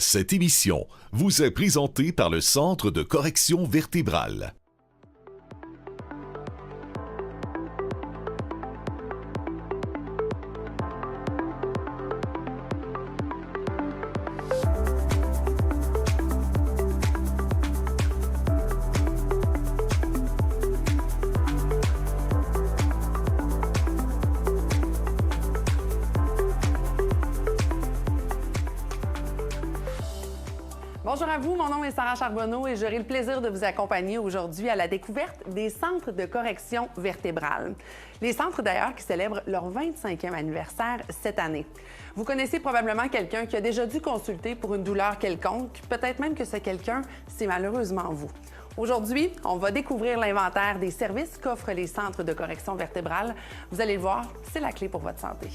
Cette émission vous est présentée par le Centre de correction vertébrale. Bonjour à vous, mon nom est Sarah Charbonneau et j'aurai le plaisir de vous accompagner aujourd'hui à la découverte des centres de correction vertébrale. Les centres d'ailleurs qui célèbrent leur 25e anniversaire cette année. Vous connaissez probablement quelqu'un qui a déjà dû consulter pour une douleur quelconque, peut-être même que ce quelqu'un, c'est malheureusement vous. Aujourd'hui, on va découvrir l'inventaire des services qu'offrent les centres de correction vertébrale. Vous allez le voir, c'est la clé pour votre santé.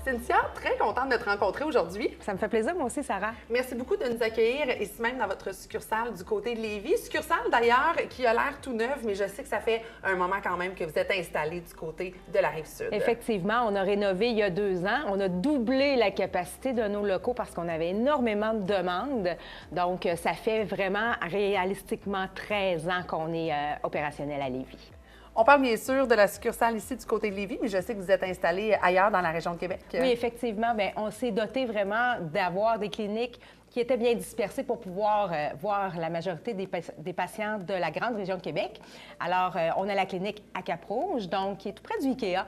Cynthia, très contente de te rencontrer aujourd'hui. Ça me fait plaisir, moi aussi, Sarah. Merci beaucoup de nous accueillir ici même dans votre succursale du côté de Lévis. Succursale d'ailleurs qui a l'air tout neuve, mais je sais que ça fait un moment quand même que vous êtes installé du côté de la Rive-Sud. Effectivement, on a rénové il y a 2 ans. On a doublé la capacité de nos locaux parce qu'on avait énormément de demandes. Donc, ça fait vraiment réalistiquement 13 ans qu'on est opérationnel à Lévis. On parle bien sûr de la succursale ici du côté de Lévis, mais je sais que vous êtes installé ailleurs dans la région de Québec. Oui, effectivement. Bien, on s'est doté vraiment d'avoir des cliniques qui étaient bien dispersés pour pouvoir voir la majorité des patients de la grande région de Québec. Alors, on a la clinique à Cap-Rouge, donc qui est tout près du IKEA,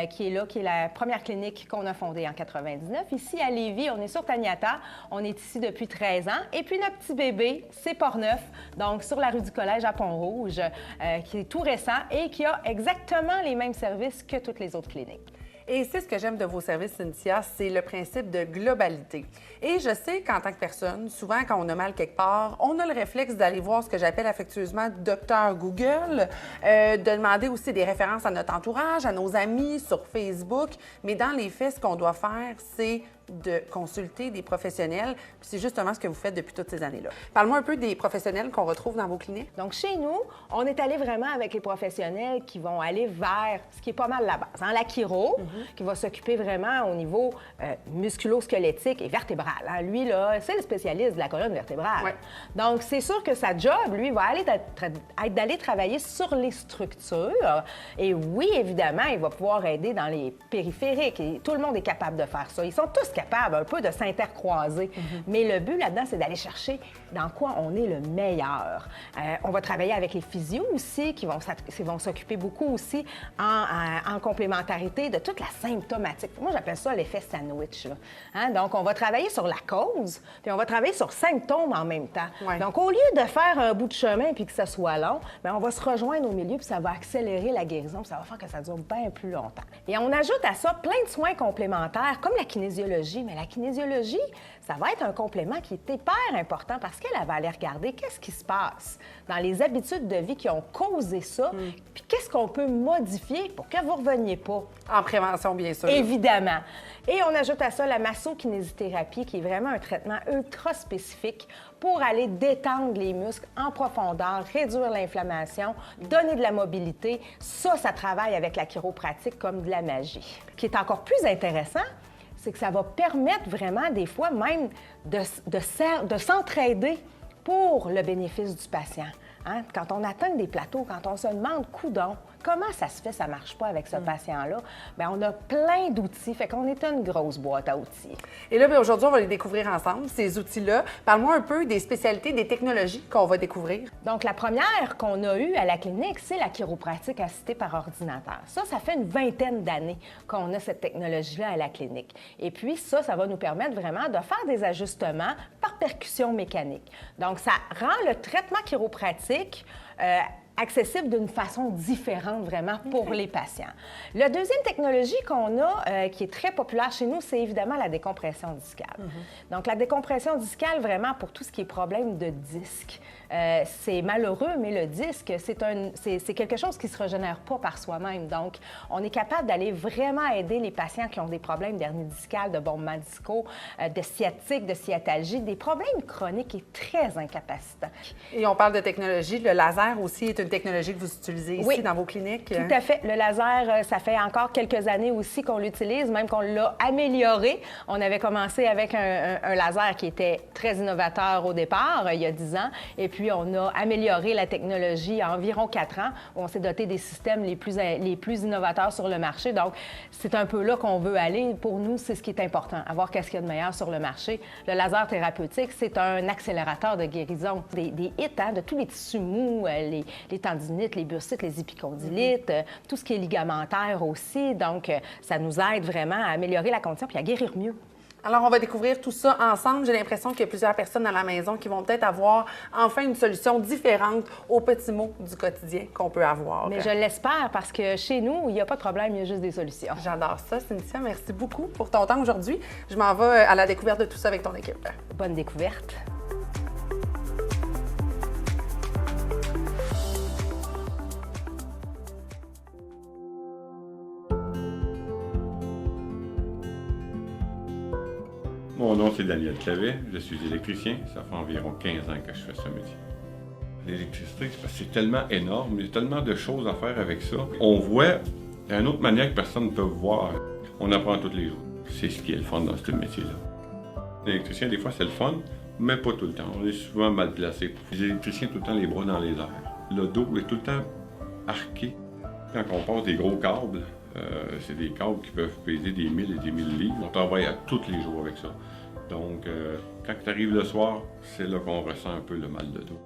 qui est là, qui est la première clinique qu'on a fondée en 99. Ici, à Lévis, on est sur Taniata. On est ici depuis 13 ans. Et puis, notre petit bébé, c'est Portneuf, donc sur la rue du Collège à Pont-Rouge, qui est tout récent et qui a exactement les mêmes services que toutes les autres cliniques. Et c'est ce que j'aime de vos services, Cynthia, c'est le principe de globalité. Et je sais qu'en tant que personne, souvent quand on a mal quelque part, on a le réflexe d'aller voir ce que j'appelle affectueusement Docteur Google, de demander aussi des références à notre entourage, à nos amis sur Facebook. Mais dans les faits, ce qu'on doit faire, c'est de consulter des professionnels. Puis c'est justement ce que vous faites depuis toutes ces années-là. Parle-moi un peu des professionnels qu'on retrouve dans vos cliniques. Donc, chez nous, on est allé vraiment avec les professionnels qui vont aller vers ce qui est pas mal la base. Hein? La chiro, qui va s'occuper vraiment au niveau musculo-squelettique et vertébral. Hein? Lui, là, c'est le spécialiste de la colonne vertébrale. Ouais. Donc, c'est sûr que sa job, lui, va aller être d'aller travailler sur les structures. Et oui, évidemment, il va pouvoir aider dans les périphériques. Et tout le monde est capable de faire ça. Ils sont tous capables un peu de s'intercroiser. Mais le but là-dedans, c'est d'aller chercher dans quoi on est le meilleur. On va travailler avec les physios aussi, qui vont s'occuper beaucoup aussi en complémentarité de toute la symptomatique. Moi, j'appelle ça l'effet sandwich. Là. Hein? Donc, on va travailler sur la cause, puis on va travailler sur symptômes en même temps. Ouais. Donc, au lieu de faire un bout de chemin puis que ça soit long, bien, on va se rejoindre au milieu puis ça va accélérer la guérison puis ça va faire que ça dure bien plus longtemps. Et on ajoute à ça plein de soins complémentaires, comme la kinésiologie. Mais la kinésiologie, ça va être un complément qui est hyper important parce qu'elle va aller regarder qu'est-ce qui se passe dans les habitudes de vie qui ont causé ça, puis qu'est-ce qu'on peut modifier pour que vous ne reveniez pas. En prévention, bien sûr. Évidemment. Et on ajoute à ça la massokinésithérapie, qui est vraiment un traitement ultra spécifique pour aller détendre les muscles en profondeur, réduire l'inflammation, donner de la mobilité. Ça travaille avec la chiropratique comme de la magie. Ce qui est encore plus intéressant, c'est que ça va permettre vraiment, des fois, même de s'entraider pour le bénéfice du patient. Hein? Quand on atteint des plateaux, quand on se demande, coudonc, comment ça se fait, ça ne marche pas avec ce patient-là? Bien, on a plein d'outils, fait qu'on est une grosse boîte à outils. Et là, aujourd'hui, on va les découvrir ensemble, ces outils-là. Parle-moi un peu des spécialités, des technologies qu'on va découvrir. Donc, la première qu'on a eue à la clinique, c'est la chiropratique assistée par ordinateur. Ça fait une 20aine d'années qu'on a cette technologie-là à la clinique. Et puis, ça va nous permettre vraiment de faire des ajustements par percussion mécanique. Donc, ça rend le traitement chiropratique accessible d'une façon différente vraiment pour les patients. La deuxième technologie qu'on a, qui est très populaire chez nous, c'est évidemment la décompression discale. Donc, la décompression discale, vraiment pour tout ce qui est problème de disque. C'est malheureux, mais le disque, c'est quelque chose qui ne se régénère pas par soi-même. Donc, on est capable d'aller vraiment aider les patients qui ont des problèmes d'hernie discale, de bombements discaux, de sciatique, de sciatalgie, des problèmes chroniques et très incapacitants. Et on parle de technologie. Le laser aussi est une technologie que vous utilisez ici Oui, dans vos cliniques? Tout à fait. Le laser, ça fait encore quelques années aussi qu'on l'utilise, même qu'on l'a amélioré. On avait commencé avec un laser qui était très innovateur au départ, il y a 10 ans, et puis on a amélioré la technologie à environ 4 ans, où on s'est doté des systèmes les plus innovateurs sur le marché. Donc, c'est un peu là qu'on veut aller. Pour nous, c'est ce qui est important, avoir qu'est-ce qu'il y a de meilleur sur le marché. Le laser thérapeutique, c'est un accélérateur de guérison. Des hits, hein, de tous les tissus mous, les tendinites, les bursites, les épicondylites, tout ce qui est ligamentaire aussi. Donc, ça nous aide vraiment à améliorer la condition puis à guérir mieux. Alors, on va découvrir tout ça ensemble. J'ai l'impression qu'il y a plusieurs personnes à la maison qui vont peut-être avoir enfin une solution différente aux petits maux du quotidien qu'on peut avoir. Mais je l'espère parce que chez nous, il n'y a pas de problème, il y a juste des solutions. J'adore ça, Cynthia. Merci beaucoup pour ton temps aujourd'hui. Je m'en vais à la découverte de tout ça avec ton équipe. Bonne découverte. Mon nom, c'est Daniel Clavet. Je suis électricien. Ça fait environ 15 ans que je fais ce métier. L'électricité, c'est parce que c'est tellement énorme. Il y a tellement de choses à faire avec ça. On voit d'une autre manière que personne ne peut voir. On apprend tous les jours. C'est ce qui est le fun dans ce métier-là. L'électricien, des fois, c'est le fun, mais pas tout le temps. On est souvent mal placé. Les électriciens, tout le temps, les bras dans les airs. Le dos est tout le temps arqué. Quand on passe des gros câbles, c'est des câbles qui peuvent peser des 1000 et des 1000 livres. On travaille à tous les jours avec ça. Donc, quand tu arrives le soir, c'est là qu'on ressent un peu le mal de dos.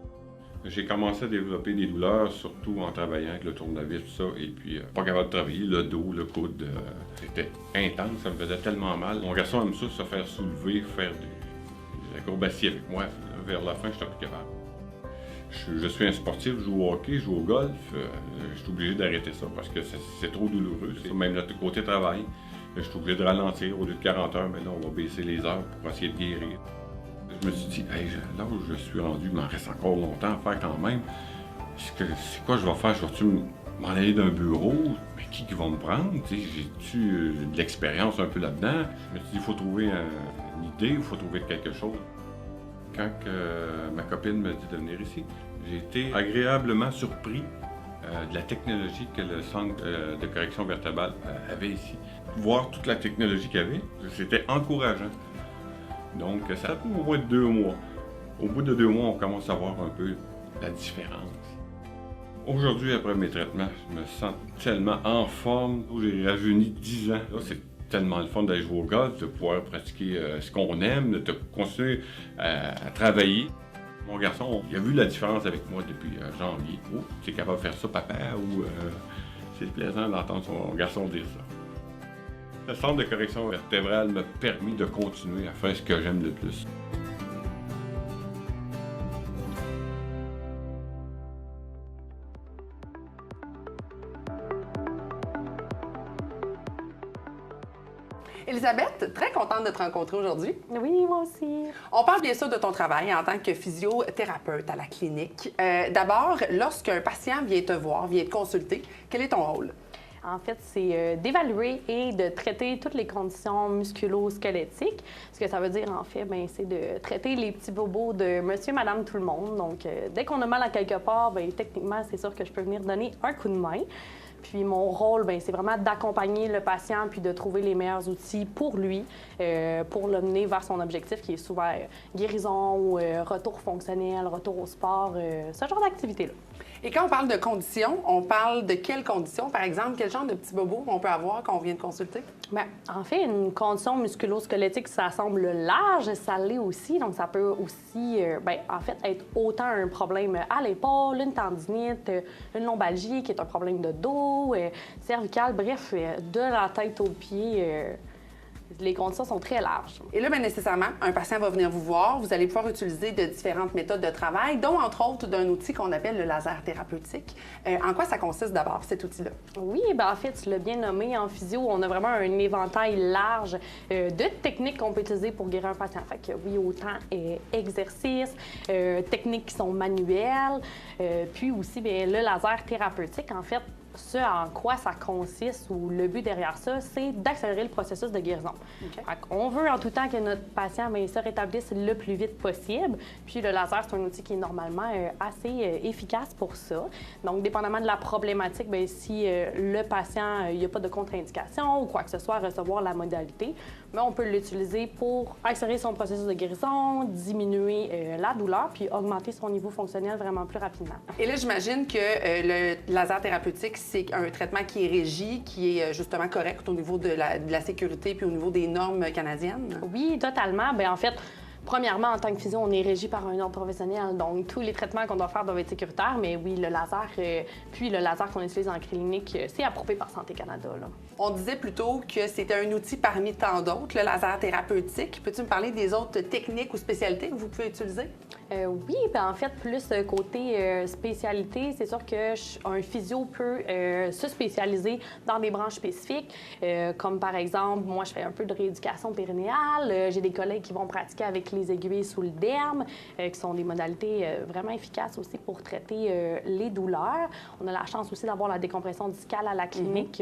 J'ai commencé à développer des douleurs, surtout en travaillant avec le tournevis, tout ça, et puis pas capable de travailler, le dos, le coude, c'était intense, ça me faisait tellement mal. Mon garçon aime ça, se faire soulever, faire des acrobaties avec moi. Vers la fin, je n'étais plus capable. Je suis un sportif, je joue au hockey, je joue au golf. Je suis obligé d'arrêter ça parce que c'est trop douloureux. Même notre côté travail, je suis obligé de ralentir. Au lieu de 40 heures, maintenant, on va baisser les heures pour essayer de guérir. Je me suis dit, hey, là où je suis rendu, il m'en reste encore longtemps à faire quand même. C'est quoi je vais faire? Je vais-tu m'en aller d'un bureau? Mais qui va me prendre? J'ai-tu de l'expérience un peu là-dedans? Je me suis dit, il faut trouver une idée, il faut trouver quelque chose. Quand ma copine m'a dit de venir ici, j'ai été agréablement surpris de la technologie que le centre de correction vertébrale avait ici. Voir toute la technologie qu'il y avait, c'était encourageant. Donc, ça a pris au moins 2 mois. Au bout de 2 mois, on commence à voir un peu la différence. Aujourd'hui, après mes traitements, je me sens tellement en forme. J'ai rajeuni 10 ans. Là, c'est tellement le fun d'aller jouer au golf, de pouvoir pratiquer ce qu'on aime, de continuer à travailler. Mon garçon, il a vu la différence avec moi depuis janvier. Oh, tu es capable de faire ça, papa? Ou c'est plaisant d'entendre son garçon dire ça. Le centre de correction vertébrale m'a permis de continuer à faire ce que j'aime le plus. Elisabeth, très contente de te rencontrer aujourd'hui. Oui, moi aussi. On parle bien sûr de ton travail en tant que physiothérapeute à la clinique. D'abord, lorsqu'un patient vient te voir, vient te consulter, quel est ton rôle? En fait, c'est d'évaluer et de traiter toutes les conditions musculo-squelettiques. Ce que ça veut dire, en fait, c'est de traiter les petits bobos de monsieur, madame, tout le monde. Donc, dès qu'on a mal à quelque part, techniquement, c'est sûr que je peux venir donner un coup de main. Puis mon rôle, c'est vraiment d'accompagner le patient puis de trouver les meilleurs outils pour lui, pour l'emmener vers son objectif qui est souvent guérison ou retour fonctionnel, retour au sport, ce genre d'activité-là. Et quand on parle de conditions, on parle de quelles conditions? Par exemple, quel genre de petits bobos on peut avoir quand on vient de consulter? En fait, une condition musculo-squelettique, ça semble large, ça l'est aussi. Donc, ça peut aussi, en fait, être autant un problème à l'épaule, une tendinite, une lombalgie qui est un problème de dos, cervical, bref, de la tête aux pieds. Les conditions sont très larges. Et là, nécessairement, un patient va venir vous voir. Vous allez pouvoir utiliser de différentes méthodes de travail, dont, entre autres, d'un outil qu'on appelle le laser thérapeutique. En quoi ça consiste d'abord, cet outil-là? Oui, en fait, tu l'as bien nommé. En physio, on a vraiment un éventail large de techniques qu'on peut utiliser pour guérir un patient. Fait que oui, autant exercices, techniques qui sont manuelles, puis aussi le laser thérapeutique, en fait, ce en quoi ça consiste ou le but derrière ça, c'est d'accélérer le processus de guérison. On veut en tout temps que notre patient se rétablisse le plus vite possible. Puis le laser, c'est un outil qui est normalement assez efficace pour ça. Donc, dépendamment de la problématique, si le patient, il n'y a pas de contre-indication ou quoi que ce soit à recevoir la modalité, mais on peut l'utiliser pour accélérer son processus de guérison, diminuer la douleur, puis augmenter son niveau fonctionnel vraiment plus rapidement. Et là, j'imagine que le laser thérapeutique, c'est un traitement qui est régi, qui est justement correct au niveau de la sécurité puis au niveau des normes canadiennes? Oui, totalement. Bien, en fait, premièrement, en tant que physio, on est régi par un ordre professionnel, donc tous les traitements qu'on doit faire doivent être sécuritaires, mais oui, le laser, puis le laser qu'on utilise en clinique, c'est approuvé par Santé Canada, là. On disait plutôt que c'était un outil parmi tant d'autres, le laser thérapeutique. Peux-tu me parler des autres techniques ou spécialités que vous pouvez utiliser? Oui, bien, en fait, plus côté spécialité, c'est sûr qu'un physio peut se spécialiser dans des branches spécifiques, comme par exemple, moi, je fais un peu de rééducation périnéale. J'ai des collègues qui vont pratiquer avec les aiguilles sous le derme, qui sont des modalités vraiment efficaces aussi pour traiter les douleurs. On a la chance aussi d'avoir la décompression discale à la clinique,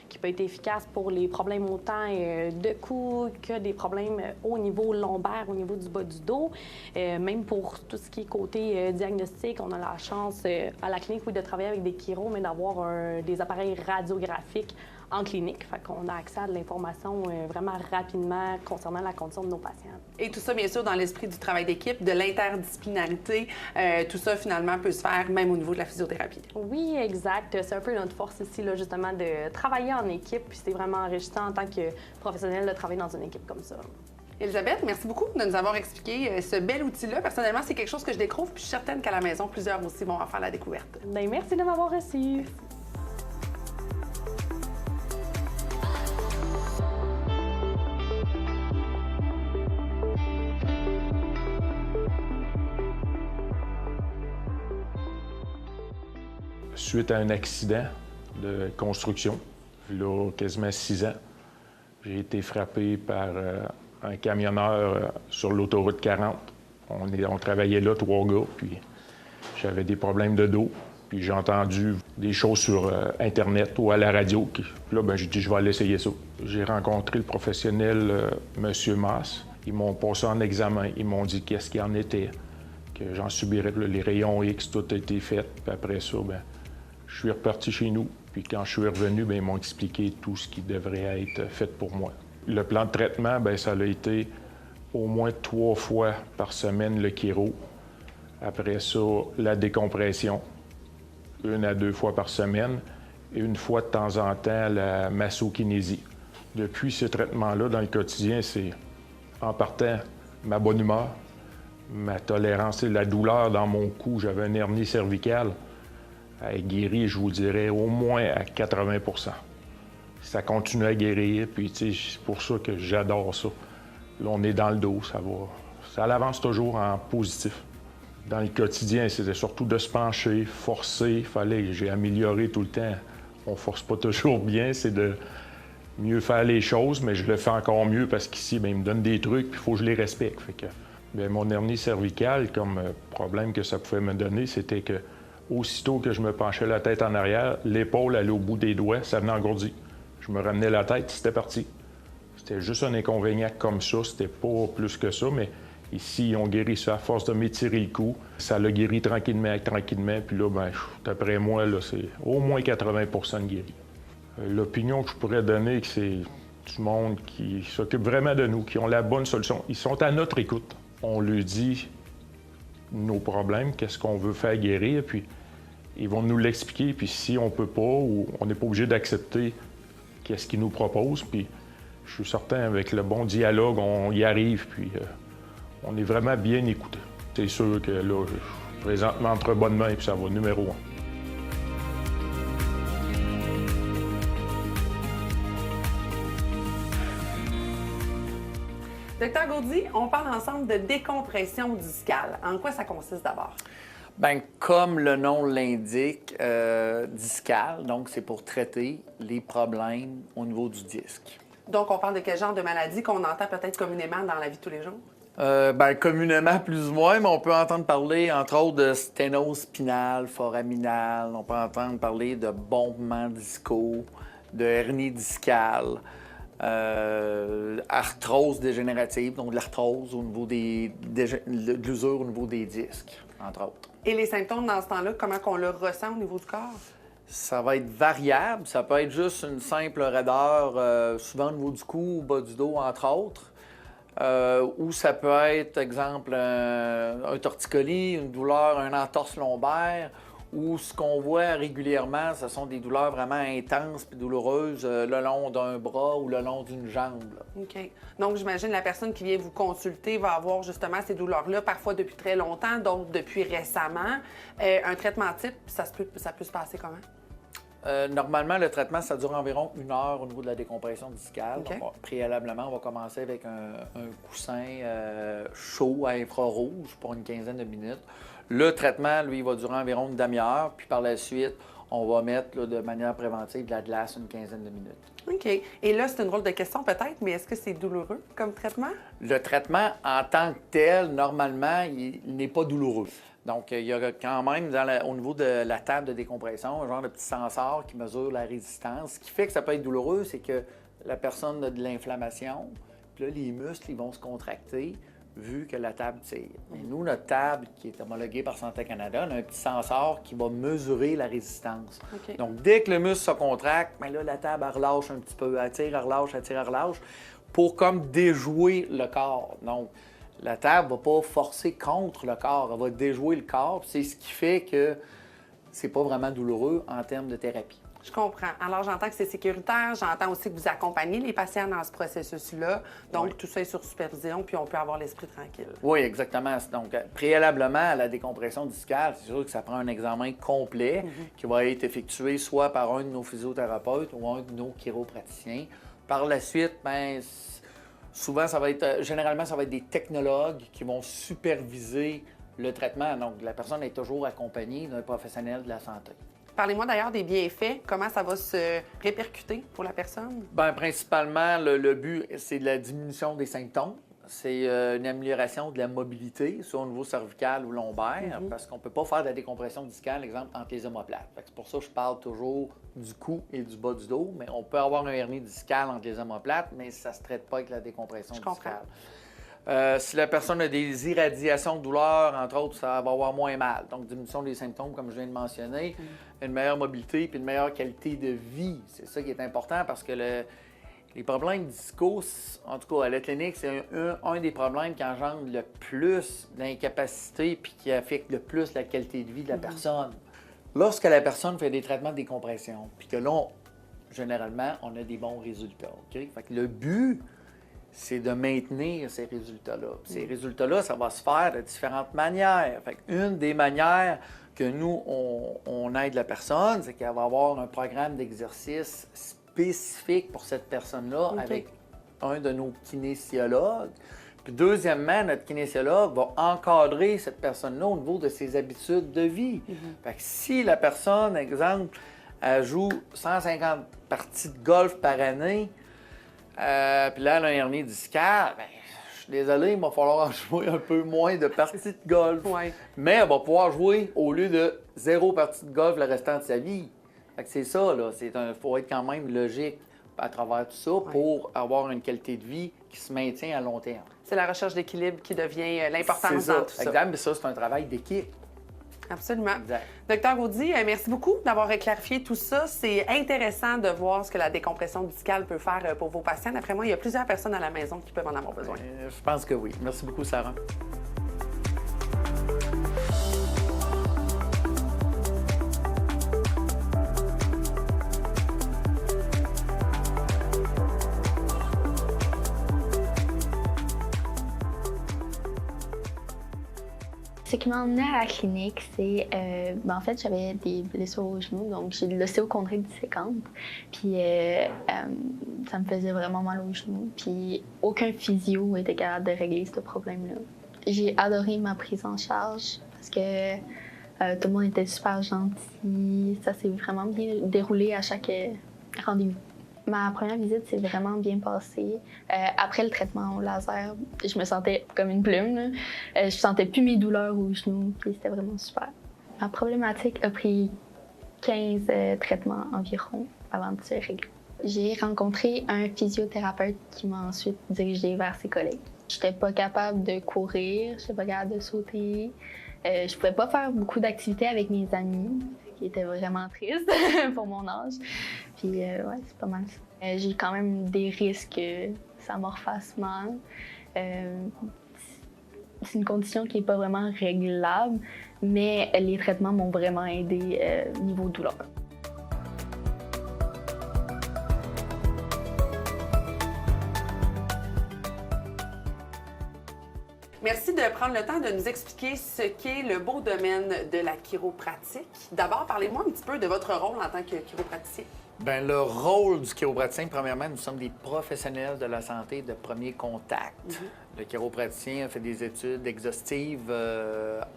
qui peut être efficace pour les problèmes autant de cou que des problèmes au niveau lombaire, au niveau du bas du dos. Même pour tout ce qui est côté diagnostic, on a la chance à la clinique, oui, de travailler avec des chiro, mais d'avoir des appareils radiographiques en clinique. Fait qu'on a accès à de l'information vraiment rapidement concernant la condition de nos patients. Et tout ça, bien sûr, dans l'esprit du travail d'équipe, de l'interdisciplinarité. Tout ça, finalement, peut se faire même au niveau de la physiothérapie. Oui, exact. C'est un peu notre force ici, là, justement, de travailler en équipe. Puis c'est vraiment enrichissant en tant que professionnel de travailler dans une équipe comme ça. Elisabeth, merci beaucoup de nous avoir expliqué ce bel outil-là. Personnellement, c'est quelque chose que je découvre, puis je suis certaine qu'à la maison, plusieurs aussi vont en faire la découverte. Bien, merci de m'avoir reçu. Suite à un accident de construction, il y a quasiment 6 ans, j'ai été frappé par un camionneur sur l'autoroute 40. On travaillait là, 3 gars, puis j'avais des problèmes de dos. Puis j'ai entendu des choses sur Internet ou à la radio. Puis là, j'ai dit, je vais aller essayer ça. J'ai rencontré le professionnel, M. Masse. Ils m'ont passé en examen. Ils m'ont dit qu'est-ce qu'il en était, que j'en subirais. Les rayons X, tout a été fait. Puis après ça, je suis reparti chez nous. Puis quand je suis revenu, ils m'ont expliqué tout ce qui devrait être fait pour moi. Le plan de traitement, ça a été au moins 3 fois par semaine le chiro. Après ça, la décompression, 1 à 2 fois par semaine. Et 1 fois de temps en temps, la massokinésie. Depuis ce traitement-là, dans le quotidien, c'est en partant ma bonne humeur, ma tolérance et la douleur dans mon cou. J'avais une hernie cervicale. Elle guérit, je vous dirais, au moins à 80 %. Ça continue à guérir, puis c'est pour ça que j'adore ça. Là, on est dans le dos, ça va. Ça avance toujours en positif. Dans le quotidien, c'était surtout de se pencher, forcer. Fallait que j'ai amélioré tout le temps. On force pas toujours bien, c'est de mieux faire les choses, mais je le fais encore mieux parce qu'ici, il me donne des trucs, puis il faut que je les respecte. Fait que, mon hernie cervicale, comme problème que ça pouvait me donner, c'était que aussitôt que je me penchais la tête en arrière, l'épaule allait au bout des doigts, ça venait engourdi. Je me ramenais la tête, c'était parti. C'était juste un inconvénient comme ça, c'était pas plus que ça, mais ici, on guérit ça à force de m'étirer le cou. Ça l'a guéri tranquillement, puis là, d'après moi, là, c'est au moins 80 % de guéri. L'opinion que je pourrais donner, c'est du monde qui s'occupe vraiment de nous, qui ont la bonne solution. Ils sont à notre écoute. On leur dit nos problèmes, qu'est-ce qu'on veut faire guérir, puis ils vont nous l'expliquer, puis si on peut pas, ou on n'est pas obligé d'accepter qu'est-ce qu'ils nous proposent, puis je suis certain, avec le bon dialogue, on y arrive, puis on est vraiment bien écouté. C'est sûr que là, je suis présentement entre bonnes mains, puis ça va numéro 1. Docteur Gauddy, on parle ensemble de décompression discale. En quoi ça consiste d'abord? Bien, comme le nom l'indique, discale, donc c'est pour traiter les problèmes au niveau du disque. Donc, on parle de quel genre de maladie qu'on entend peut-être communément dans la vie de tous les jours? Communément, plus ou moins, mais on peut entendre parler, entre autres, de sténose spinale, foraminale. On peut entendre parler de bombement discaux, de hernie discale, arthrose dégénérative, donc de l'arthrose au niveau de l'usure au niveau des disques, entre autres. Et les symptômes dans ce temps-là, comment qu'on le ressent au niveau du corps? Ça va être variable. Ça peut être juste une simple raideur, souvent au niveau du cou, au bas du dos, entre autres. Ou ça peut être, exemple, un torticolis, une douleur, un entorse lombaire, ou ce qu'on voit régulièrement, ce sont des douleurs vraiment intenses et douloureuses le long d'un bras ou le long d'une jambe. Là. OK. Donc, j'imagine la personne qui vient vous consulter va avoir justement ces douleurs-là, parfois depuis très longtemps, d'autres depuis récemment. Un traitement type, ça peut se passer comment? Normalement, le traitement, ça dure environ 1 heure au niveau de la décompression discale. OK. Donc, préalablement, on va commencer avec un coussin chaud à infrarouge pour une quinzaine de minutes. Le traitement, lui, va durer environ une demi-heure. Puis par la suite, on va mettre là, de manière préventive de la glace une quinzaine de minutes. OK. Et là, c'est une drôle de question peut-être, mais est-ce que c'est douloureux comme traitement? Le traitement, en tant que tel, normalement, il n'est pas douloureux. Donc, il y a quand même, au niveau de la table de décompression, un genre de petit sensor qui mesure la résistance. Ce qui fait que ça peut être douloureux, c'est que la personne a de l'inflammation, puis là, les muscles, ils vont se contracter vu que la table tire. Mais nous, notre table, qui est homologuée par Santé Canada, on a un petit sensor qui va mesurer la résistance. OK. Donc, dès que le muscle se contracte, bien là, la table, elle relâche un petit peu. Elle tire, elle relâche, elle tire, elle relâche, pour comme déjouer le corps. Donc, la table ne va pas forcer contre le corps, elle va déjouer le corps. C'est ce qui fait que c'est pas vraiment douloureux en termes de thérapie. Je comprends. Alors, j'entends que c'est sécuritaire. J'entends aussi que vous accompagnez les patients dans ce processus-là. Donc, Oui. tout ça est sur supervision, puis on peut avoir l'esprit tranquille. Oui, exactement. Donc, préalablement à la décompression discale, c'est sûr que ça prend un examen complet qui va être effectué soit par un de nos physiothérapeutes ou un de nos chiropraticiens. Par la suite, bien, souvent, généralement, ça va être des technologues qui vont superviser le traitement. Donc, la personne est toujours accompagnée d'un professionnel de la santé. Parlez-moi d'ailleurs des bienfaits. Comment ça va se répercuter pour la personne? Bien, principalement, le but, c'est de la diminution des symptômes. C'est une amélioration de la mobilité, soit au niveau cervical ou lombaire, parce qu'on ne peut pas faire de la décompression discale, exemple, entre les omoplates. C'est pour ça que je parle toujours du cou et du bas du dos, mais on peut avoir un hernie discale entre les omoplates, mais ça ne se traite pas avec la décompression discale. Si la personne a des irradiations de douleur, entre autres, ça va avoir moins mal. Donc, diminution des symptômes, comme je viens de mentionner, une meilleure mobilité puis une meilleure qualité de vie. C'est ça qui est important parce que les problèmes discaux, en tout cas à la clinique, c'est un des problèmes qui engendre le plus d'incapacité puis qui affecte le plus la qualité de vie de la personne. Lorsque la personne fait des traitements de décompression, puis que là, généralement, on a des bons résultats. Okay? Fait que le but, c'est de maintenir ces résultats-là. Ces résultats-là, ça va se faire de différentes manières. Fait une des manières que nous, on aide la personne, c'est qu'elle va avoir un programme d'exercice spécifique pour cette personne-là avec un de nos kinésiologues. Puis deuxièmement, notre kinésiologue va encadrer cette personne-là au niveau de ses habitudes de vie. Fait que si la personne, exemple, elle joue 150 parties de golf par année, puis là, elle a un hernie discale, bien, je suis désolé, il va falloir en jouer un peu moins de parties de golf. Ouais. Mais elle va pouvoir jouer au lieu de 0 partie de golf le restant de sa vie. Fait que c'est ça, là. Il faut être quand même logique à travers tout ça pour avoir une qualité de vie qui se maintient à long terme. C'est la recherche d'équilibre qui devient l'importance C'est dans tout ça. Exact, mais ça, c'est un travail d'équipe. Absolument. Exact. Docteur Gaudy, merci beaucoup d'avoir clarifié tout ça. C'est intéressant de voir ce que la décompression discale peut faire pour vos patients. D'après moi, il y a plusieurs personnes à la maison qui peuvent en avoir besoin. Je pense que oui. Merci beaucoup, Sarah. Ce qui m'a emmenée à la clinique, c'est en fait, j'avais des blessures au genou, donc j'ai de l'ostéochondrite disséquante. Puis ça me faisait vraiment mal au genou. Puis aucun physio était capable de régler ce problème-là. J'ai adoré ma prise en charge parce que tout le monde était super gentil. Ça s'est vraiment bien déroulé à chaque rendez-vous. Ma première visite s'est vraiment bien passée. Après le traitement au laser, je me sentais comme une plume, là. Je sentais plus mes douleurs aux genoux, puis c'était vraiment super. Ma problématique a pris 15 traitements environ avant de se régler. J'ai rencontré un physiothérapeute qui m'a ensuite dirigée vers ses collègues. J'étais pas capable de courir, j'étais pas capable de sauter. Je pouvais pas faire beaucoup d'activités avec mes amis, ce qui était vraiment triste pour mon âge. Puis ouais, c'est pas mal ça. J'ai quand même des risques que ça me refasse mal. C'est une condition qui est pas vraiment réglable, mais les traitements m'ont vraiment aidé niveau douleur. Merci de prendre le temps de nous expliquer ce qu'est le beau domaine de la chiropratique. D'abord, parlez-moi un petit peu de votre rôle en tant que chiropraticien. Bien, le rôle du chiropraticien, premièrement, nous sommes des professionnels de la santé de premier contact. Le chiropraticien a fait des études exhaustives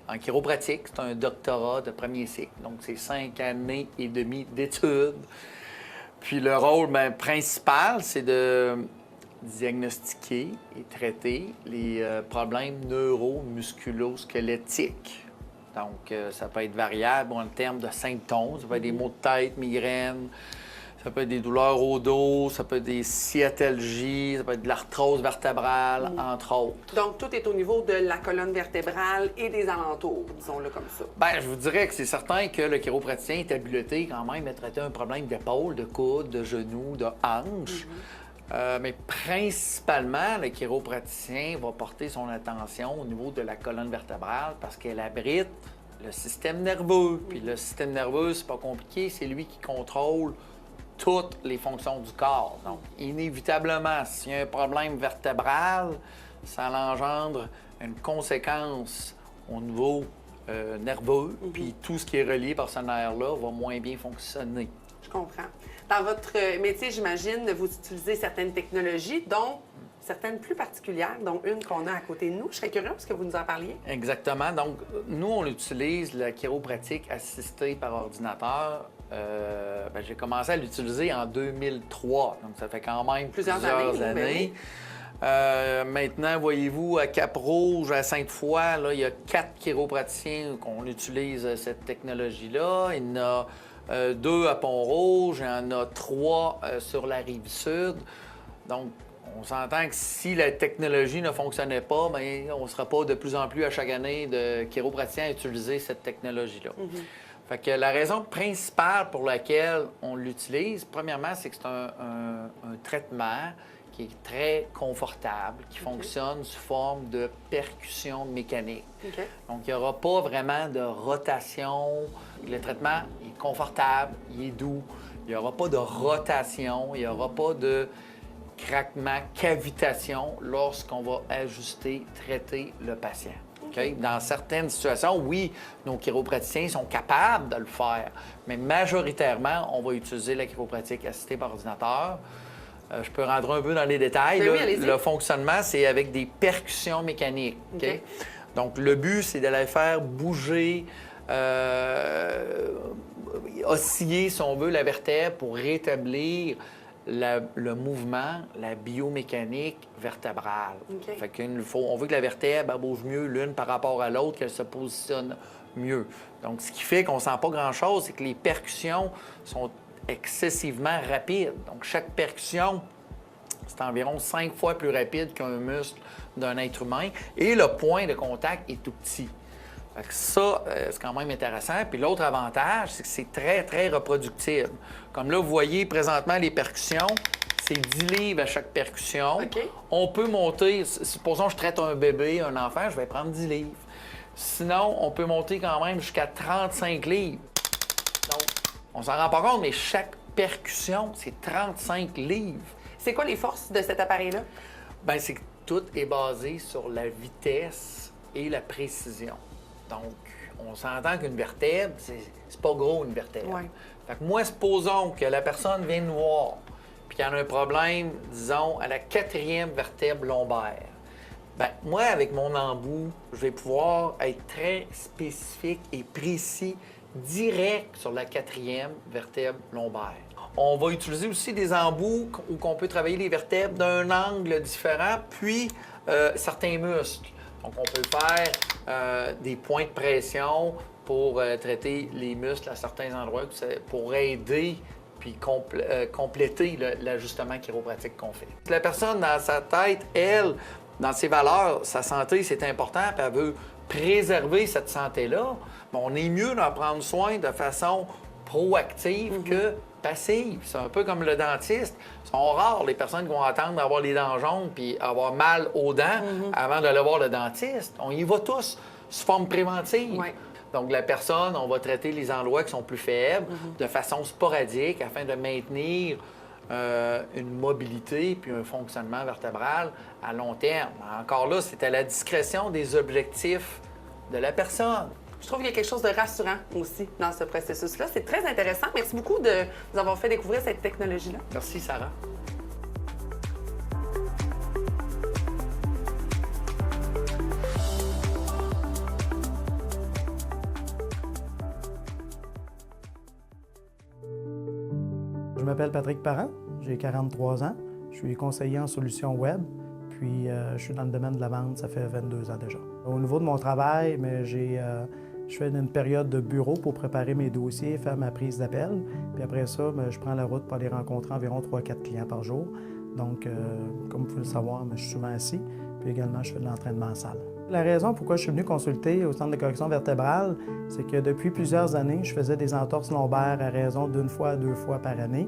en chiropratique. C'est un doctorat de premier cycle, donc c'est 5 années et demie d'études. Puis le rôle principal, c'est de diagnostiquer et traiter les problèmes neuro-musculo-squelettiques. Donc, ça peut être variable en termes de symptômes. Ça peut être des maux de tête, migraines, ça peut être des douleurs au dos, ça peut être des sciatalgies, ça peut être de l'arthrose vertébrale, entre autres. Donc, tout est au niveau de la colonne vertébrale et des alentours, disons-le comme ça. Bien, je vous dirais que c'est certain que le chiropraticien est habilité quand même à traiter un problème d'épaule, de coude, de genou, de hanche. Mais principalement, le chiropraticien va porter son attention au niveau de la colonne vertébrale parce qu'elle abrite le système nerveux. Puis le système nerveux, c'est pas compliqué, c'est lui qui contrôle toutes les fonctions du corps. Donc, inévitablement, s'il y a un problème vertébral, ça engendre une conséquence au niveau nerveux, puis tout ce qui est relié par ce nerf-là va moins bien fonctionner. Je comprends. Dans votre métier, j'imagine, vous utilisez certaines technologies, dont certaines plus particulières, dont une qu'on a à côté de nous. Je serais curieuse que vous nous en parliez. Exactement. Donc, nous, on utilise la chiropratique assistée par ordinateur. J'ai commencé à l'utiliser en 2003, donc ça fait quand même plusieurs années. Maintenant, voyez-vous, à Cap-Rouge, à Sainte-Foy, là, il y a 4 chiropraticiens qu'on utilise cette technologie-là. Il y en a 2 à Pont-Rouge, il y en a 3 sur la Rive-Sud. Donc, on s'entend que si la technologie ne fonctionnait pas, bien, on ne sera pas de plus en plus à chaque année de chiropraticiens à utiliser cette technologie-là. Fait que la raison principale pour laquelle on l'utilise, premièrement, c'est que c'est un traitement qui est très confortable, qui fonctionne sous forme de percussion mécanique. Donc, il n'y aura pas vraiment de rotation. Le traitement est confortable, il est doux. Il n'y aura pas de rotation, il n'y aura pas de craquement, cavitation lorsqu'on va ajuster, traiter le patient. Okay? Dans certaines situations, oui, nos chiropraticiens sont capables de le faire, mais majoritairement, on va utiliser la chiropratique assistée par ordinateur. Je peux rentrer un peu dans les détails. Oui, le fonctionnement, c'est avec des percussions mécaniques. Okay? Donc, le but, c'est de la faire bouger, osciller, si on veut, la vertèbre pour rétablir le mouvement, la biomécanique vertébrale. Fait on veut que la vertèbre bouge mieux l'une par rapport à l'autre, qu'elle se positionne mieux. Donc, ce qui fait qu'on ne sent pas grand-chose, c'est que les percussions sont excessivement rapides. Donc, chaque percussion, c'est environ 5 fois plus rapide qu'un muscle d'un être humain. Et le point de contact est tout petit. Fait que ça, c'est quand même intéressant. Puis l'autre avantage, c'est que c'est très, très reproductible. Comme là, vous voyez présentement les percussions, c'est 10 livres à chaque percussion. On peut monter, supposons que je traite un bébé, un enfant, je vais prendre 10 livres. Sinon, on peut monter quand même jusqu'à 35 livres. Donc, on s'en rend pas compte, mais chaque percussion, c'est 35 livres. C'est quoi les forces de cet appareil-là? Bien, c'est que tout est basé sur la vitesse et la précision. Donc, on s'entend qu'une vertèbre, c'est pas gros, une vertèbre. Fait que moi, supposons que la personne vient nous voir, puis qu'il y en a un problème, disons, à la 4e vertèbre lombaire. Bien, moi, avec mon embout, je vais pouvoir être très spécifique et précis, direct sur la 4e vertèbre lombaire. On va utiliser aussi des embouts où on peut travailler les vertèbres d'un angle différent, puis certains muscles. Donc, on peut faire des points de pression pour traiter les muscles à certains endroits pour aider puis compléter l'ajustement chiropratique qu'on fait. La personne, dans sa tête, elle, dans ses valeurs, sa santé, c'est important, puis elle veut préserver cette santé-là, mais on est mieux d'en prendre soin de façon proactive que passive. C'est un peu comme le dentiste. Ils sont rares les personnes qui vont attendre d'avoir les dents jaunes puis avoir mal aux dents avant d'aller voir le dentiste. On y va tous sous forme préventive. Ouais. Donc, la personne, on va traiter les endroits qui sont plus faibles de façon sporadique afin de maintenir une mobilité puis un fonctionnement vertébral à long terme. Encore là, c'est à la discrétion des objectifs de la personne. Je trouve qu'il y a quelque chose de rassurant aussi dans ce processus-là. C'est très intéressant. Merci beaucoup de nous avoir fait découvrir cette technologie-là. Merci, Sarah. Je m'appelle Patrick Parent, j'ai 43 ans, je suis conseiller en solutions web, puis je suis dans le domaine de la vente, ça fait 22 ans déjà. Au niveau de mon travail, je fais une période de bureau pour préparer mes dossiers, faire ma prise d'appel, puis après ça, je prends la route pour aller rencontrer environ 3-4 clients par jour. Donc, comme vous pouvez le savoir, je suis souvent assis, puis également je fais de l'entraînement en salle. La raison pourquoi je suis venu consulter au Centre de correction vertébrale, c'est que depuis plusieurs années, je faisais des entorses lombaires à raison d'1 fois à 2 fois par année.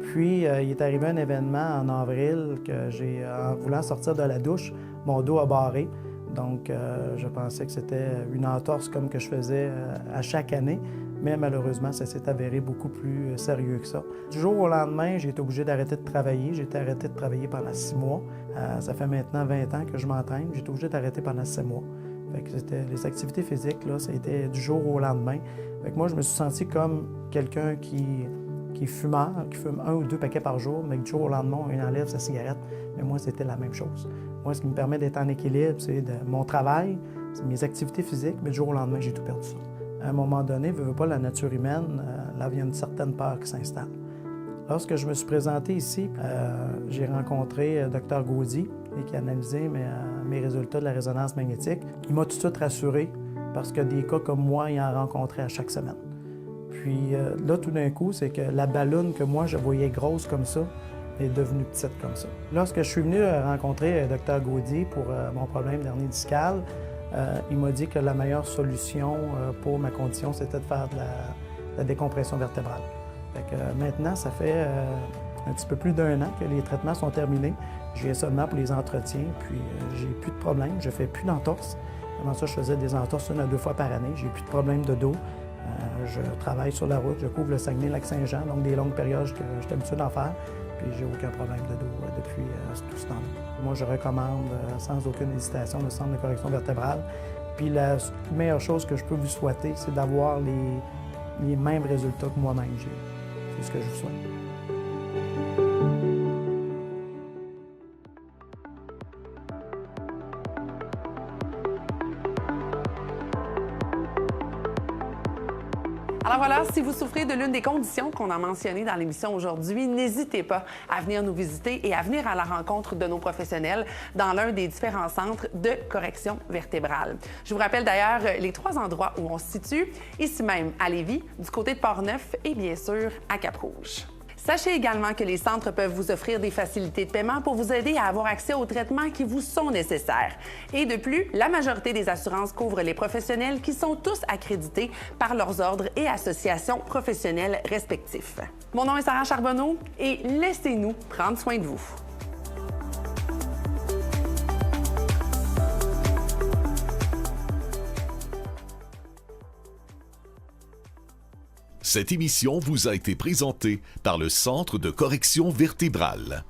Puis, il est arrivé un événement en avril que en voulant sortir de la douche, mon dos a barré. Donc, je pensais que c'était une entorse comme que je faisais à chaque année, mais malheureusement, ça s'est avéré beaucoup plus sérieux que ça. Du jour au lendemain, j'ai été obligé d'arrêter de travailler. J'ai été arrêté de travailler pendant 6 mois. Ça fait maintenant 20 ans que je m'entraîne. J'ai été obligé d'arrêter pendant 6 mois. Fait que c'était les activités physiques, là, ça a été du jour au lendemain. Fait que moi, je me suis senti comme quelqu'un qui est fumeur, qui fume 1 ou 2 paquets par jour, mais que du jour au lendemain, il enlève sa cigarette. Mais moi, c'était la même chose. Moi, ce qui me permet d'être en équilibre, c'est mon travail, c'est mes activités physiques, mais du jour au lendemain, j'ai tout perdu ça. À un moment donné, veut pas la nature humaine, là, il y a une certaine peur qui s'installe. Lorsque je me suis présenté ici, j'ai rencontré Dr Gaudy, qui a analysé mes résultats de la résonance magnétique. Il m'a tout de suite rassuré, parce que des cas comme moi, il en rencontrait à chaque semaine. Puis là, tout d'un coup, c'est que la balloune que moi, je voyais grosse comme ça, est devenue petite comme ça. Lorsque je suis venu rencontrer Dr Gaudy pour mon problème d'hernie discale, il m'a dit que la meilleure solution pour ma condition, c'était de faire de la décompression vertébrale. Fait que, maintenant, ça fait un petit peu plus d'1 an que les traitements sont terminés. Je viens seulement pour les entretiens, puis j'ai plus de problème, je fais plus d'entorses. Avant ça, je faisais des entorses 1 à 2 fois par année. J'ai plus de problème de dos. Je travaille sur la route, je couvre le Saguenay-Lac-Saint-Jean, donc des longues périodes que j'étais habitué d'en faire. Puis j'ai aucun problème de dos depuis tout ce temps-là. Moi, je recommande sans aucune hésitation le Centre de correction vertébrale. Puis la meilleure chose que je peux vous souhaiter, c'est d'avoir les mêmes résultats que moi-même j'ai. C'est ce que je vous souhaite. Alors voilà, si vous souffrez de l'une des conditions qu'on a mentionnées dans l'émission aujourd'hui, n'hésitez pas à venir nous visiter et à venir à la rencontre de nos professionnels dans l'un des différents centres de correction vertébrale. Je vous rappelle d'ailleurs les 3 endroits où on se situe, ici même à Lévis, du côté de Portneuf et bien sûr à Cap-Rouge. Sachez également que les centres peuvent vous offrir des facilités de paiement pour vous aider à avoir accès aux traitements qui vous sont nécessaires. Et de plus, la majorité des assurances couvrent les professionnels qui sont tous accrédités par leurs ordres et associations professionnelles respectifs. Mon nom est Sarah Charbonneau et laissez-nous prendre soin de vous. Cette émission vous a été présentée par le Centre de correction vertébrale.